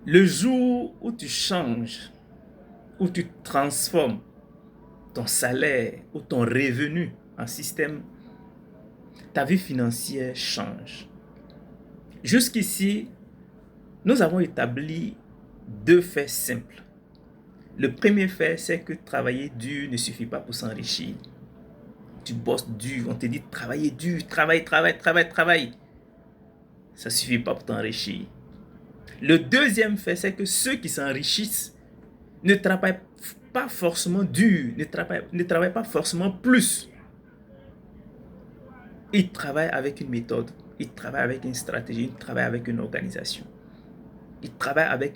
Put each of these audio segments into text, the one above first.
Le jour où tu changes, où tu transformes ton salaire ou ton revenu en système, ta vie financière change. Jusqu'ici, nous avons établi deux faits simples. Le premier fait, c'est que travailler dur ne suffit pas pour s'enrichir. Tu bosses dur, on te dit travailler dur, travaille. Ça ne suffit pas pour t'enrichir. Le deuxième fait, c'est que ceux qui s'enrichissent ne travaillent pas forcément dur, ne travaillent pas forcément plus. Ils travaillent avec une méthode, ils travaillent avec une stratégie, ils travaillent avec une organisation. Ils travaillent avec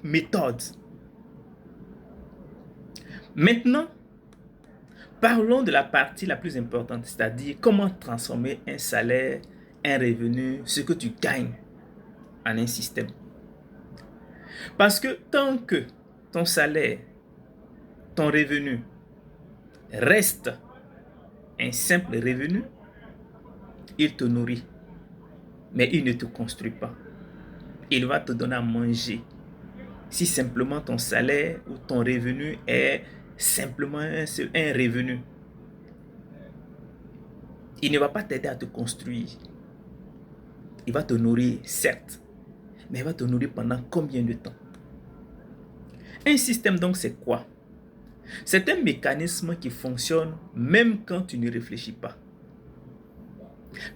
méthode. Maintenant, parlons de la partie la plus importante, c'est-à-dire comment transformer un salaire, un revenu, ce que tu gagnes en un système. Parce que tant que ton salaire, ton revenu reste un simple revenu, il te nourrit, mais il ne te construit pas. Il va te donner à manger. Si simplement ton salaire ou ton revenu est simplement un revenu, il ne va pas t'aider à te construire. Il va te nourrir, certes, mais il va te nourrir pendant combien de temps? Un système, donc, c'est quoi? C'est un mécanisme qui fonctionne même quand tu ne réfléchis pas.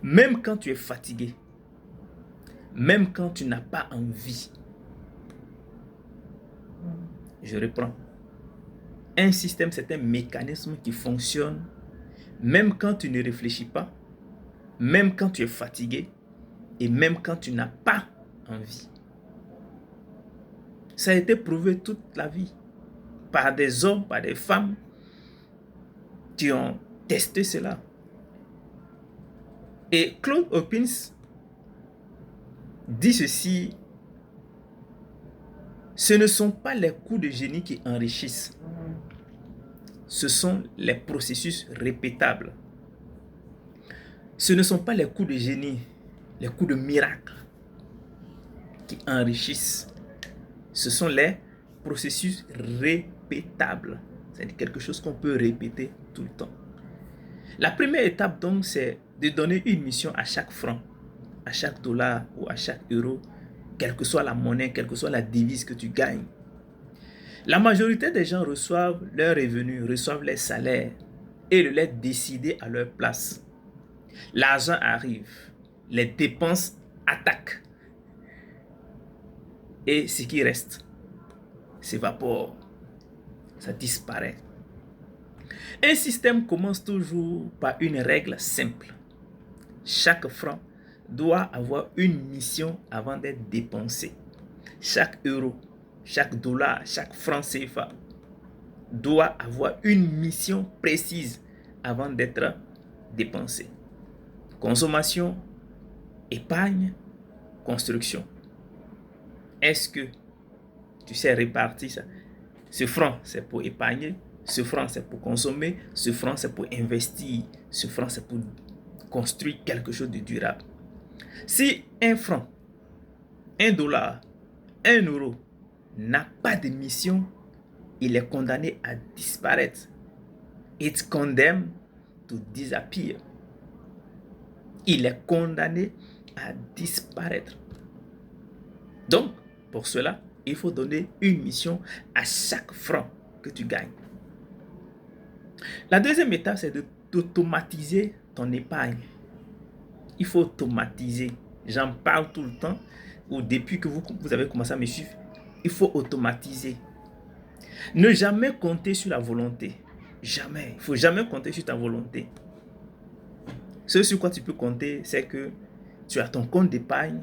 Même quand tu es fatigué. Même quand tu n'as pas envie. Je reprends. Un système, c'est un mécanisme qui fonctionne même quand tu ne réfléchis pas, même quand tu es fatigué et même quand tu n'as pas envie. Ça a été prouvé toute la vie par des hommes, par des femmes qui ont testé cela. Et Claude Hopkins dit ceci: ce ne sont pas les coups de génie qui enrichissent, ce sont les processus répétables. Ce ne sont pas les coups de génie, les coups de miracle qui enrichissent, ce sont les processus répétables. C'est quelque chose qu'on peut répéter tout le temps. La première étape donc, c'est de donner une mission à chaque franc, à chaque dollar ou à chaque euro, quelle que soit la monnaie, quelle que soit la devise que tu gagnes. La majorité des gens reçoivent leurs revenus, reçoivent les salaires et le laissent décider à leur place. L'argent arrive, les dépenses attaquent et ce qui reste s'évapore, ça disparaît. Un système commence toujours par une règle simple. Chaque franc doit avoir une mission avant d'être dépensé. Chaque euro, chaque dollar, chaque franc CFA doit avoir une mission précise avant d'être dépensé. Consommation, épargne, construction. Est-ce que tu sais répartir ça? Ce franc, c'est pour épargner. Ce franc, c'est pour consommer. Ce franc, c'est pour investir. Ce franc, c'est pour construire quelque chose de durable. Si un franc, un dollar, un euro n'a pas de mission, il est condamné à disparaître. It's condemned to disappear. Il est condamné à disparaître. Donc, pour cela, il faut donner une mission à chaque franc que tu gagnes. La deuxième étape, c'est d'automatiser ton épargne. Il faut automatiser. J'en parle tout le temps, ou depuis que vous avez commencé à me suivre, il faut automatiser. Ne jamais compter sur la volonté. Jamais. Il ne faut jamais compter sur ta volonté. Ce sur quoi tu peux compter, c'est que tu as ton compte d'épargne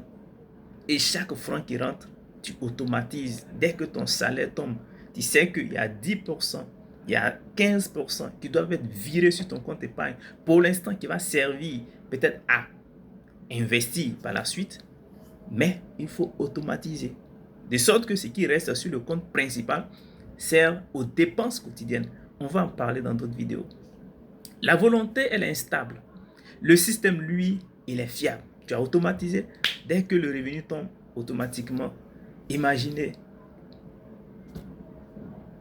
et chaque franc qui rentre, tu automatises. Dès que ton salaire tombe, tu sais qu'il y a 10%, il y a 15% qui doivent être virés sur ton compte d'épargne pour l'instant qui va servir peut-être à investir par la suite, mais il faut automatiser. De sorte que ce qui reste sur le compte principal sert aux dépenses quotidiennes. On va en parler dans d'autres vidéos. La volonté, elle est instable. Le système, lui, il est fiable. Tu as automatisé. Dès que le revenu tombe, automatiquement, Imaginez,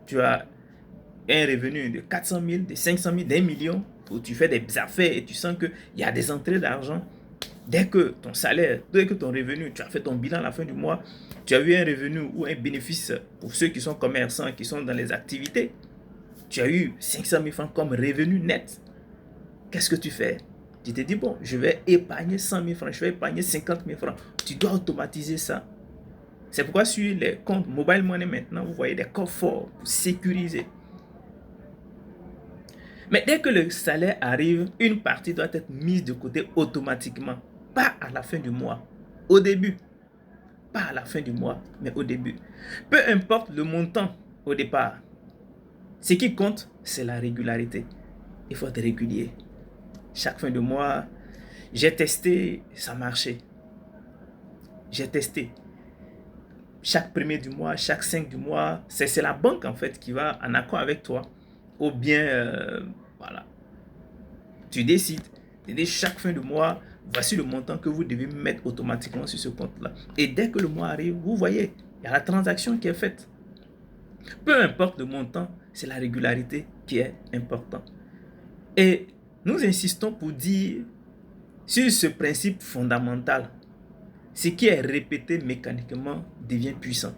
tu as un revenu de 400 000, de 500 000, d'1 million, où tu fais des affaires et tu sens qu'il y a des entrées d'argent. Dès que ton salaire, dès que ton revenu, tu as fait ton bilan à la fin du mois, tu as eu un revenu ou un bénéfice pour ceux qui sont commerçants, qui sont dans les activités, tu as eu 500 000 francs comme revenu net. Qu'est-ce que tu fais? Tu te dis, bon, je vais épargner 100 000 francs, je vais épargner 50 000 francs. Tu dois automatiser ça. C'est pourquoi sur les comptes Mobile Money maintenant, vous voyez des coffres forts pour sécuriser. Mais dès que le salaire arrive, une partie doit être mise de côté automatiquement. Pas à la fin du mois, au début. Pas à la fin du mois, mais au début. Peu importe le montant au départ. Ce qui compte, c'est la régularité. Il faut être régulier. Chaque fin de mois, j'ai testé, ça marchait. J'ai testé. Chaque premier du mois, chaque 5 du mois, c'est la banque en fait qui va en accord avec toi. Ou bien, voilà, tu décides. Et chaque fin de mois, voici le montant que vous devez mettre automatiquement sur ce compte-là. Et dès que le mois arrive, vous voyez, il y a la transaction qui est faite. Peu importe le montant, c'est la régularité qui est importante. Et nous insistons pour dire sur ce principe fondamental. Ce qui est répété mécaniquement devient puissant.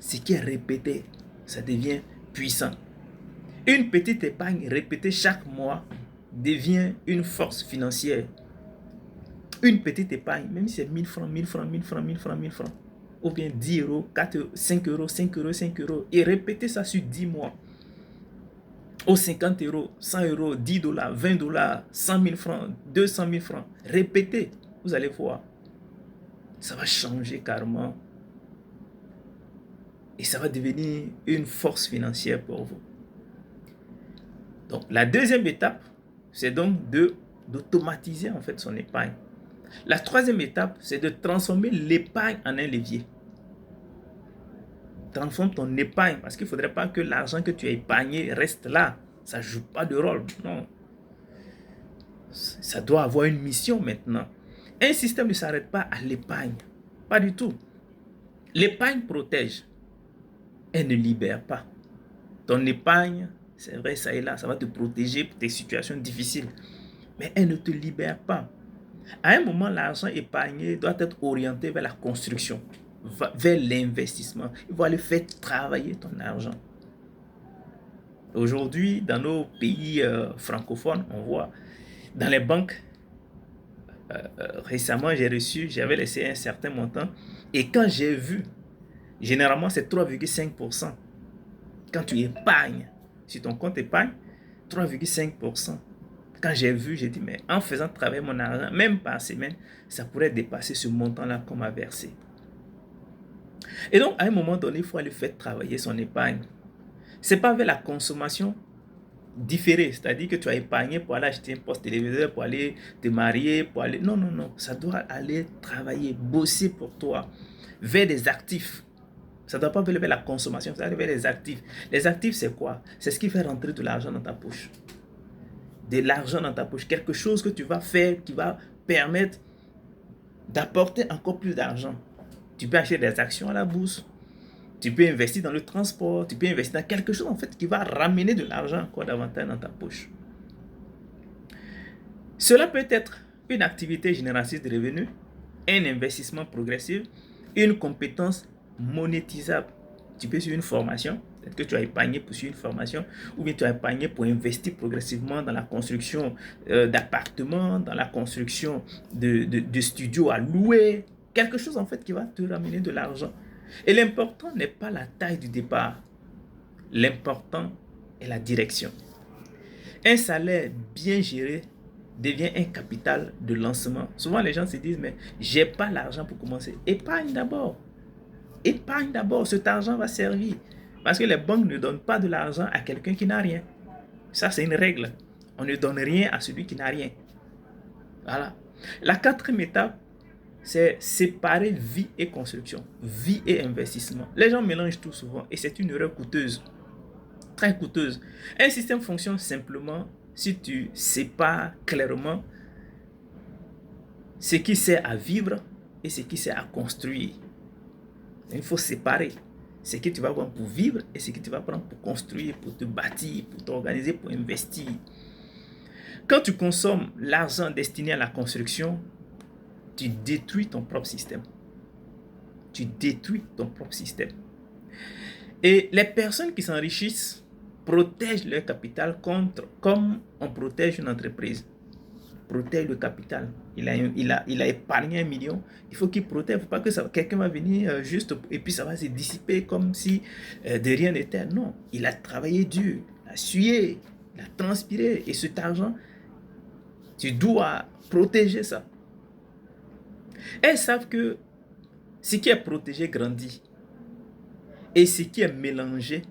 Ce qui est répété, ça devient puissant. Une petite épargne répétée chaque mois devient une force financière. Une petite épargne, même si c'est 1000 francs, 1000 francs, 1000 francs, 1000 francs, 1000 francs, ou bien 10 euros, 4 euros, 5 euros, 5 euros, 5 euros, et répétez ça sur 10 mois. Aux 50 euros, 100 euros, 10 dollars, 20 dollars, 100 000 francs, 200 000 francs. Répétez, vous allez voir. Ça va changer carrément. Et ça va devenir une force financière pour vous. Donc, la deuxième étape, c'est donc d'automatiser en fait son épargne. La troisième étape, c'est de transformer l'épargne en un levier. Transforme ton épargne, parce qu'il ne faudrait pas que l'argent que tu as épargné reste là. Ça ne joue pas de rôle, non. Ça doit avoir une mission maintenant. Un système ne s'arrête pas à l'épargne. Pas du tout. L'épargne protège. Elle ne libère pas. Ton épargne, c'est vrai, ça et là, ça va te protéger pour tes situations difficiles. Mais elle ne te libère pas. À un moment, l'argent épargné doit être orienté vers la construction, vers l'investissement. Il faut aller faire travailler ton argent. Aujourd'hui, dans nos pays francophones, on voit dans les banques, récemment, j'avais laissé un certain montant. Et quand j'ai vu, généralement, c'est 3,5%. Quand tu épargnes sur ton compte épargne, 3,5%. Quand j'ai vu, j'ai dit, mais en faisant travailler mon argent, même par semaine, ça pourrait dépasser ce montant-là qu'on m'a versé. Et donc, à un moment donné, il faut aller faire travailler son épargne. Ce n'est pas vers la consommation différée, c'est-à-dire que tu as épargné pour aller acheter un poste téléviseur, pour aller te marier, pour aller... Non, non, non. Ça doit aller travailler, bosser pour toi, vers des actifs. Ça ne doit pas aller vers la consommation, ça doit aller vers les actifs. Les actifs, c'est quoi? C'est ce qui fait rentrer de l'argent dans ta poche. De l'argent dans ta poche. Quelque chose que tu vas faire qui va permettre d'apporter encore plus d'argent. Tu peux acheter des actions à la bourse. Tu peux investir dans le transport. Tu peux investir dans quelque chose en fait qui va ramener de l'argent encore davantage dans ta poche. Cela peut être une activité génératrice de revenus, un investissement progressif, une compétence monétisable. Tu peux suivre une formation, peut-être que tu as épargné pour suivre une formation, ou bien tu as épargné pour investir progressivement dans la construction d'appartements, dans la construction de studios à louer, quelque chose en fait qui va te ramener de l'argent. Et l'important n'est pas la taille du départ, l'important est la direction. Un salaire bien géré devient un capital de lancement. Souvent les gens se disent, mais j'ai pas l'argent pour commencer. Épargne d'abord. Épargne d'abord, cet argent va servir. Parce que les banques ne donnent pas de l'argent à quelqu'un qui n'a rien. Ça, c'est une règle. On ne donne rien à celui qui n'a rien. Voilà. La quatrième étape, c'est séparer vie et construction, vie et investissement. Les gens mélangent tout souvent et c'est une erreur coûteuse, très coûteuse. Un système fonctionne simplement si tu sépares clairement ce qui sert à vivre et ce qui sert à construire. Il faut séparer ce que tu vas prendre pour vivre et ce que tu vas prendre pour construire, pour te bâtir, pour t'organiser, pour investir. Quand tu consommes l'argent destiné à la construction, tu détruis ton propre système. Tu détruis ton propre système. Et les personnes qui s'enrichissent protègent leur capital comme on protège une entreprise. Protège le capital. Il a épargné 1 million. Il faut qu'il protège. Il ne faut pas que quelqu'un va venir juste et puis ça va se dissiper comme si de rien n'était. Non, il a travaillé dur, il a sué, il a transpiré. Et cet argent, tu dois protéger ça. Elles savent que ce qui est protégé grandit et ce qui est mélangé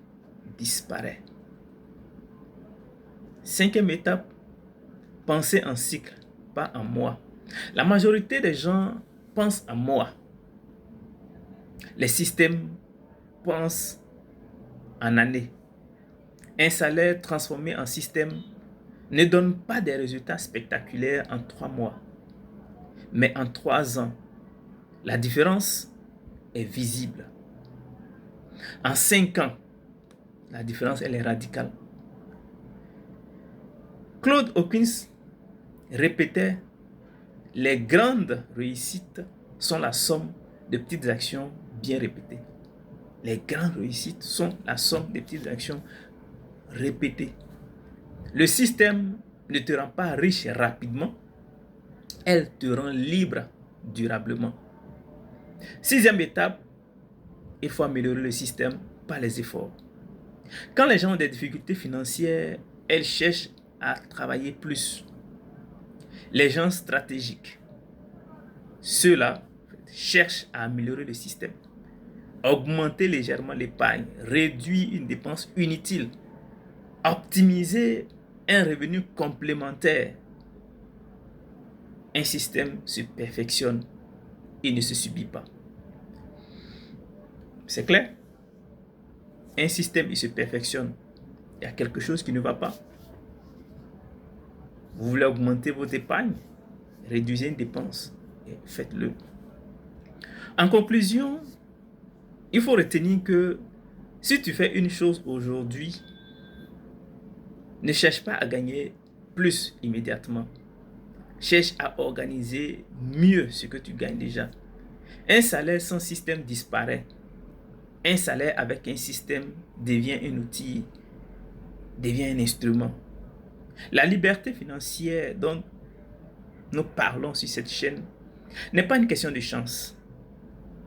disparaît. 5e étape, penser en cycle, pas en mois. La majorité des gens pensent en mois. Les systèmes pensent en années. Un salaire transformé en système ne donne pas des résultats spectaculaires en 3 mois, mais en 3 ans. La différence est visible. En 5 ans, la différence elle est radicale. Claude Hawkins répétait: les grandes réussites sont la somme de petites actions bien répétées. Les grandes réussites sont la somme de petites actions répétées. Le système ne te rend pas riche rapidement, elle te rend libre durablement. 6e étape, il faut améliorer le système par les efforts. Quand les gens ont des difficultés financières, elles cherchent à travailler plus. Les gens stratégiques, ceux-là cherchent à améliorer le système, augmenter légèrement l'épargne, réduire une dépense inutile, optimiser un revenu complémentaire. Un système se perfectionne et ne se subit pas. C'est clair? Un système, il se perfectionne. Il y a quelque chose qui ne va pas. Vous voulez augmenter votre épargne? Réduisez une dépense et faites-le. En conclusion, il faut retenir que si tu fais une chose aujourd'hui, ne cherche pas à gagner plus immédiatement. Cherche à organiser mieux ce que tu gagnes déjà. Un salaire sans système disparaît. Un salaire avec un système devient un outil, devient un instrument. La liberté financière dont nous parlons sur cette chaîne n'est pas une question de chance.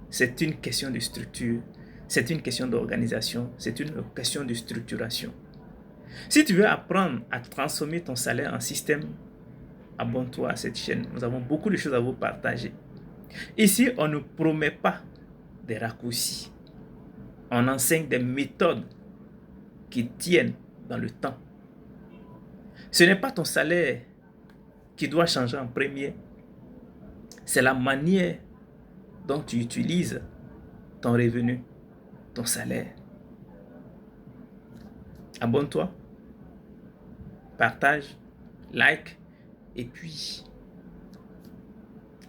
C'est une question de structure. C'est une question d'organisation. C'est une question de structuration. Si tu veux apprendre à transformer ton salaire en système, abonne-toi à cette chaîne. Nous avons beaucoup de choses à vous partager. Ici, on ne promet pas des raccourcis. On enseigne des méthodes qui tiennent dans le temps. Ce n'est pas ton salaire qui doit changer en premier. C'est la manière dont tu utilises ton revenu, ton salaire. Abonne-toi, partage, like et puis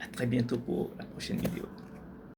à très bientôt pour la prochaine vidéo.